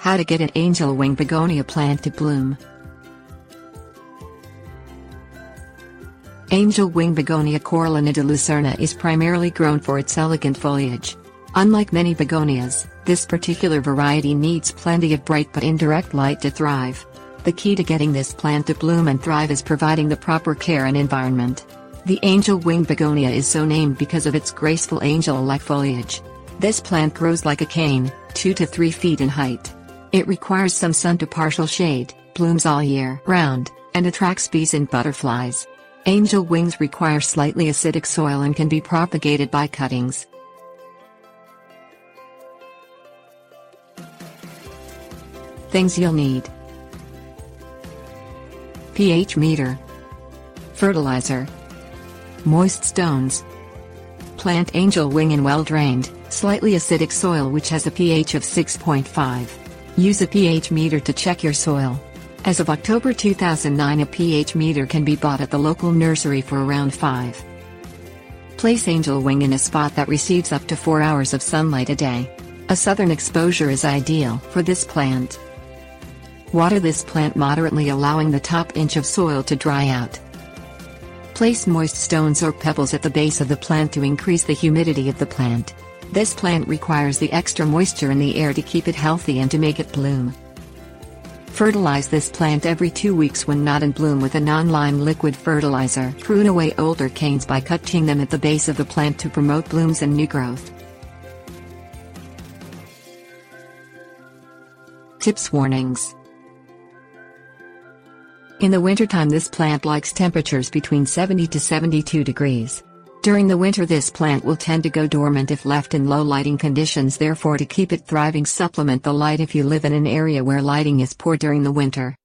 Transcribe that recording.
How to get an Angel Wing Begonia plant to bloom. Angel Wing Begonia Corallina de lucerna is primarily grown for its elegant foliage. Unlike many begonias, this particular variety needs plenty of bright but indirect light to thrive. The key to getting this plant to bloom and thrive is providing the proper care and environment. The Angel Wing Begonia is so named because of its graceful angel-like foliage. This plant grows like a cane, 2 to 3 feet in height. It requires some sun to partial shade, blooms all year round, and attracts bees and butterflies. Angel wings require slightly acidic soil and can be propagated by cuttings. Things you'll need: pH meter, fertilizer, moist stones. Plant angel wing in well-drained, slightly acidic soil which has a pH of 6.5. Use a pH meter to check your soil. As of October 2009, a pH meter can be bought at the local nursery for around $5. Place angel wing in a spot that receives up to 4 hours of sunlight a day. A southern exposure is ideal for this plant. Water this plant moderately, allowing the top inch of soil to dry out. Place moist stones or pebbles at the base of the plant to increase the humidity of the plant. This plant requires the extra moisture in the air to keep it healthy and to make it bloom. Fertilize this plant every 2 weeks when not in bloom with a non-lime liquid fertilizer. Prune away older canes by cutting them at the base of the plant to promote blooms and new growth. Tips: warnings. In the wintertime, this plant likes temperatures between 70 to 72 degrees. During the winter, this plant will tend to go dormant if left in low lighting conditions. Therefore, to keep it thriving, supplement the light if you live in an area where lighting is poor during the winter.